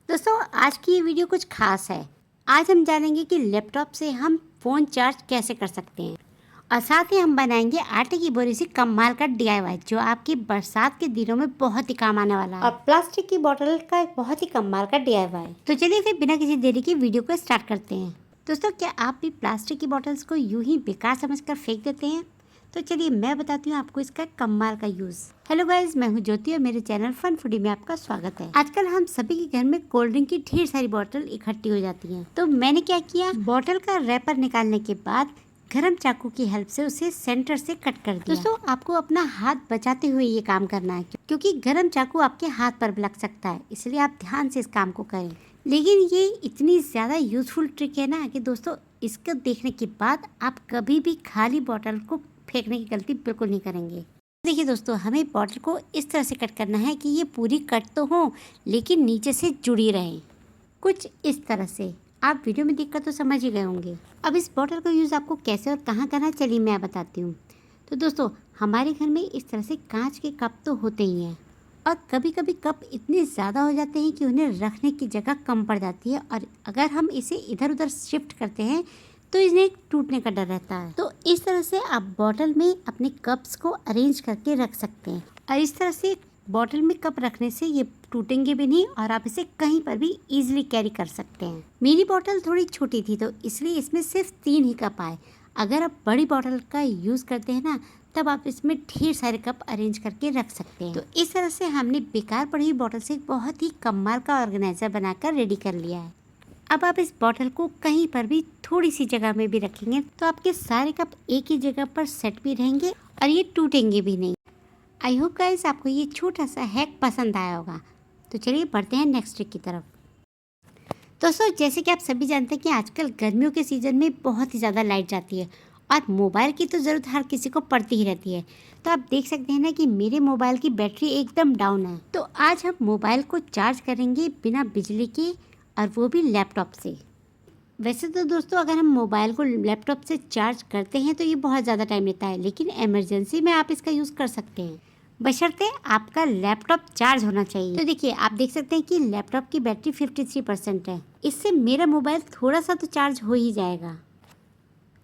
दोस्तों आज की ये वीडियो कुछ खास है। आज हम जानेंगे कि लैपटॉप से हम फ़ोन चार्ज कैसे कर सकते हैं और साथ ही हम बनाएंगे आटे की बोरी से कमाल का डीआईवाई जो आपकी बरसात के दिनों में बहुत ही काम आने वाला है और प्लास्टिक की बोतल का एक बहुत ही कमाल का डीआईवाई। तो चलिए फिर बिना किसी देरी के वीडियो को स्टार्ट करते हैं। दोस्तों क्या आप भी प्लास्टिक की बोतल्स को यूं ही बेकार समझकर फेंक देते हैं? तो चलिए मैं बताती हूँ आपको इसका कमाल का यूज। हेलो गाइज, मैं हूँ ज्योति और मेरे चैनल फन फूडी में आपका स्वागत है। आजकल हम सभी के घर में कोल्ड ड्रिंक की ढेर सारी बोतल इकट्ठी हो जाती हैं। तो मैंने क्या किया, बोतल का रैपर निकालने के बाद गरम चाकू की हेल्प से उसे सेंटर से कट कर दिया। दोस्तों आपको अपना हाथ बचाते हुए ये काम करना है क्योंकि गरम चाकू आपके हाथ पर भी लग सकता है, इसलिए आप ध्यान से इस काम को करें। लेकिन ये इतनी ज्यादा यूजफुल ट्रिक है ना कि दोस्तों इसको देखने के बाद आप कभी भी खाली बोतल को फेंकने की गलती बिल्कुल नहीं करेंगे। देखिए दोस्तों, हमें बॉटल को इस तरह से कट करना है कि ये पूरी कट तो हो लेकिन नीचे से जुड़ी रहे, कुछ इस तरह से। आप वीडियो में देखकर तो समझ ही गए होंगे। अब इस बॉटल का यूज़ आपको कैसे और कहाँ करना है चलिए मैं बताती हूँ। तो दोस्तों हमारे घर में इस तरह से कांच के कप तो होते ही हैं और कभी कभी कप इतने ज़्यादा हो जाते हैं कि उन्हें रखने की जगह कम पड़ जाती है और अगर हम इसे इधर उधर शिफ्ट करते हैं तो इन्हें टूटने का डर रहता है। तो इस तरह से आप बॉटल में अपने कप्स को अरेंज करके रख सकते हैं और इस तरह से बॉटल में कप रखने से ये टूटेंगे भी नहीं और आप इसे कहीं पर भी इजीली कैरी कर सकते हैं। मेरी बॉटल थोड़ी छोटी थी तो इसलिए इसमें सिर्फ 3 ही कप आए। अगर आप बड़ी बॉटल का यूज़ करते हैं ना तब आप इसमें ढेर सारे कप अरेंज करके रख सकते हैं। तो इस तरह से हमने बेकार पड़ी हुई बॉटल से बहुत ही कमाल का ऑर्गेनाइजर बनाकर रेडी कर लिया है। अब आप इस बॉटल को कहीं पर भी थोड़ी सी जगह में भी रखेंगे तो आपके सारे कप एक ही जगह पर सेट भी रहेंगे और ये टूटेंगे भी नहीं। आई होप गाइस आपको ये छोटा सा हैक पसंद आया होगा। तो चलिए बढ़ते हैं नेक्स्ट ट्रिक की तरफ। दोस्तों जैसे कि आप सभी जानते हैं कि आजकल गर्मियों के सीज़न में बहुत ही ज़्यादा लाइट जाती है और मोबाइल की तो ज़रूरत हर किसी को पड़ती ही रहती है। तो आप देख सकते हैं ना कि मेरे मोबाइल की बैटरी एकदम डाउन है। तो आज हम मोबाइल को चार्ज करेंगे बिना बिजली के और वो भी लैपटॉप से। वैसे तो दोस्तों अगर हम मोबाइल को लैपटॉप से चार्ज करते हैं तो ये बहुत ज़्यादा टाइम लेता है, लेकिन इमरजेंसी में आप इसका यूज़ कर सकते हैं बशर्ते आपका लैपटॉप चार्ज होना चाहिए। तो देखिए आप देख सकते हैं कि लैपटॉप की बैटरी 53% है। इससे मेरा मोबाइल थोड़ा सा तो चार्ज हो ही जाएगा।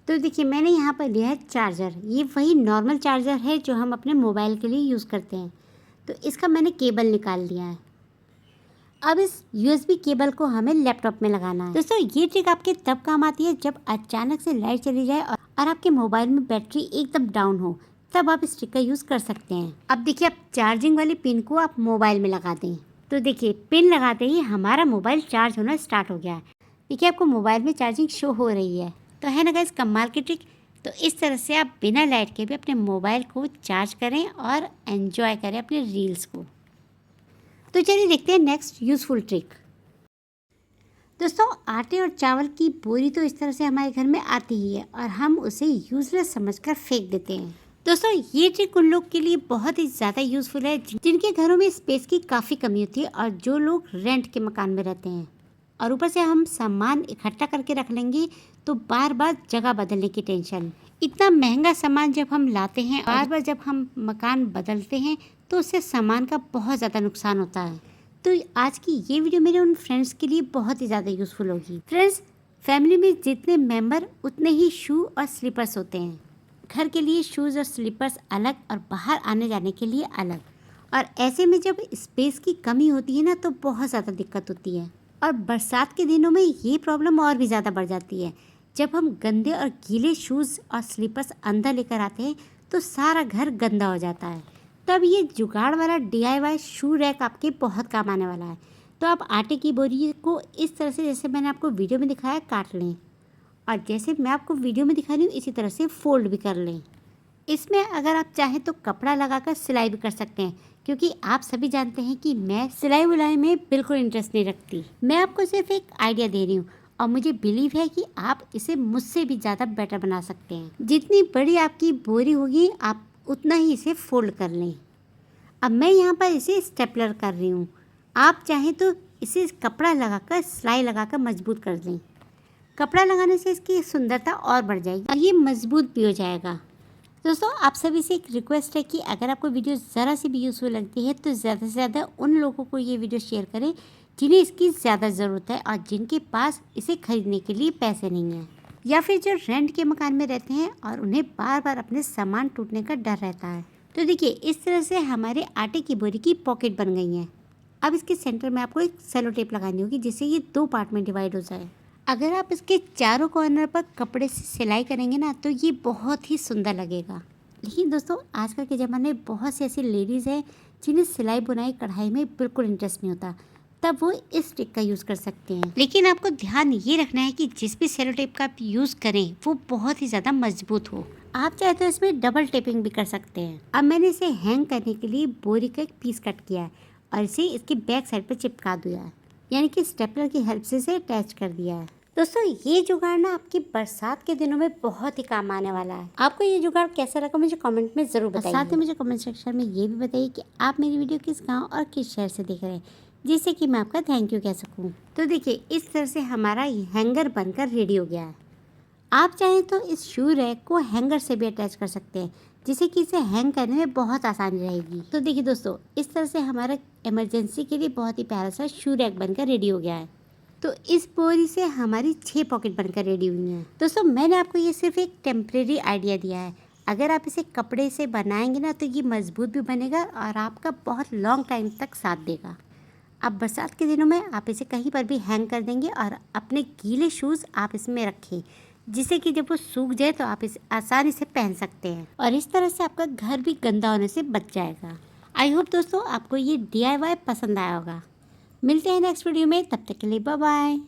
तो देखिए मैंने यहाँ पर लिया है चार्जर। ये वही नॉर्मल चार्जर है जो हम अपने मोबाइल के लिए यूज़ करते हैं। तो इसका मैंने केबल निकाल लिया है। अब इस USB केबल को हमें लैपटॉप में लगाना है। दोस्तों ये ट्रिक आपके तब काम आती है जब अचानक से लाइट चली जाए और आपके मोबाइल में बैटरी एकदम डाउन हो, तब आप इस ट्रिक का यूज़ कर सकते हैं। अब देखिए आप चार्जिंग वाली पिन को आप मोबाइल में लगा दें। तो देखिए पिन लगाते ही हमारा मोबाइल चार्ज होना स्टार्ट हो गया है। देखिए आपको मोबाइल में चार्जिंग शो हो रही है। तो है ना गाइस कमाल की ट्रिक। तो इस तरह से आप बिना लाइट के भी अपने मोबाइल को चार्ज करें और एंजॉय करें अपने रील्स को। तो चलिए देखते हैं नेक्स्ट यूज़फुल ट्रिक। दोस्तों आटे और चावल की बोरी तो इस तरह से हमारे घर में आती ही है और हम उसे यूजलेस समझकर फेंक देते हैं। दोस्तों ये ट्रिक उन लोग के लिए बहुत ही ज़्यादा यूज़फुल है जिनके घरों में स्पेस की काफ़ी कमी होती है और जो लोग रेंट के मकान में रहते हैं। और ऊपर से हम सामान इकट्ठा करके रख लेंगे तो बार बार जगह बदलने की टेंशन। इतना महंगा सामान जब हम लाते हैं, बार बार जब हम मकान बदलते हैं तो उससे सामान का बहुत ज़्यादा नुकसान होता है। तो आज की ये वीडियो मेरे उन फ्रेंड्स के लिए बहुत ही ज़्यादा यूज़फुल होगी। फ्रेंड्स फैमिली में जितने मेंबर उतने ही शू और स्लीपर्स होते हैं। घर के लिए शूज़ और स्लीपर्स अलग और बाहर आने जाने के लिए अलग। और ऐसे में जब स्पेस की कमी होती है ना तो बहुत ज़्यादा दिक्कत होती है और बरसात के दिनों में ये प्रॉब्लम और भी ज़्यादा बढ़ जाती है। जब हम गंदे और गीले शूज़ और स्लीपर्स अंदर लेकर आते हैं तो सारा घर गंदा हो जाता है। तब ये जुगाड़ वाला DIY शू रैक आपके बहुत काम आने वाला है। तो आप आटे की बोरी को इस तरह से जैसे मैंने आपको वीडियो में दिखाया काट लें और जैसे मैं आपको वीडियो में दिखा रही हूँ इसी तरह से फोल्ड भी कर लें। इसमें अगर आप चाहें तो कपड़ा लगाकर सिलाई भी कर सकते हैं क्योंकि आप सभी जानते हैं कि मैं सिलाई बुलाई में बिल्कुल इंटरेस्ट नहीं रखती। मैं आपको सिर्फ एक आइडिया दे रही हूँ और मुझे बिलीव है कि आप इसे मुझसे भी ज़्यादा बेटर बना सकते हैं। जितनी बड़ी आपकी बोरी होगी आप उतना ही इसे फोल्ड कर लें। अब मैं यहाँ पर इसे स्टेपलर कर रही हूँ। आप चाहें तो इसे कपड़ा लगाकर सिलाई लगाकर मजबूत कर लें। कपड़ा लगाने से इसकी सुंदरता और बढ़ जाएगी और ये मजबूत भी हो जाएगा। दोस्तों आप सभी से एक रिक्वेस्ट है कि अगर आपको वीडियो ज़रा सी भी यूज़फुल लगती है तो ज़्यादा से ज़्यादा उन लोगों को ये वीडियो शेयर करें जिन्हें इसकी ज़्यादा ज़रूरत है और जिनके पास इसे खरीदने के लिए पैसे नहीं हैं, या फिर जो रेंट के मकान में रहते हैं और उन्हें बार बार अपने सामान टूटने का डर रहता है। तो देखिए, इस तरह से हमारे आटे की बोरी की पॉकेट बन गई है। अब इसके सेंटर में आपको एक सेलो टेप लगानी होगी जिससे ये 2 पार्ट में डिवाइड हो जाए। अगर आप इसके चारों कॉर्नर पर कपड़े से सिलाई करेंगे ना तो ये बहुत ही सुंदर लगेगा। लेकिन दोस्तों, आजकल के ज़माने में बहुत सी ऐसी लेडीज़ हैं जिन्हें सिलाई बुनाई कढ़ाई में बिल्कुल इंटरेस्ट नहीं होता, तब वो इस ट्रिक का यूज़ कर सकते हैं। लेकिन आपको ध्यान ये रखना है कि जिस भी सेलो टेप का आप यूज़ करें वो बहुत ही ज़्यादा मजबूत हो। आप चाहे तो इसमें डबल टेपिंग भी कर सकते हैं। अब मैंने इसे हैंग करने के लिए बोरी का एक पीस कट किया है और इसे इसकी बैक साइड पर चिपका दिया है, यानी कि स्टेपलर की हेल्प से इसे अटैच कर दिया है। दोस्तों, ये जुगाड़ ना आपकी बरसात के दिनों में बहुत ही काम आने वाला है। आपको ये जुगाड़ कैसा लगा मुझे कमेंट में ज़रूर बताइए। साथ ही मुझे कमेंट सेक्शन में ये भी बताइए कि आप मेरी वीडियो किस गांव और किस शहर से देख रहे हैं, जिससे कि मैं आपका थैंक यू कह सकूं। तो देखिए, इस तरह से हमारा हैंगर बनकर रेडी हो गया है। आप चाहें तो इस शू रैक को हैंगर से भी अटैच कर सकते हैं, जिससे कि इसे हैंग करने में बहुत आसानी रहेगी। तो देखिए दोस्तों, इस तरह से हमारा इमरजेंसी के लिए बहुत ही प्यारा सा शू रैक बनकर रेडी हो गया है। तो इस बोरी से हमारी 6 पॉकेट बनकर रेडी हुई हैं। दोस्तों, मैंने आपको ये सिर्फ एक टेम्परेरी आइडिया दिया है। अगर आप इसे कपड़े से बनाएंगे ना तो ये मजबूत भी बनेगा और आपका बहुत लॉन्ग टाइम तक साथ देगा। अब बरसात के दिनों में आप इसे कहीं पर भी हैंग कर देंगे और अपने गीले शूज़ आप इसमें रखें, जिससे कि जब वो सूख जाए तो आप इसे आसानी से पहन सकते हैं और इस तरह से आपका घर भी गंदा होने से बच जाएगा। आई होप दोस्तों आपको ये DIY पसंद आया होगा। मिलते हैं नेक्स्ट वीडियो में, तब तक के लिए बाय बाय।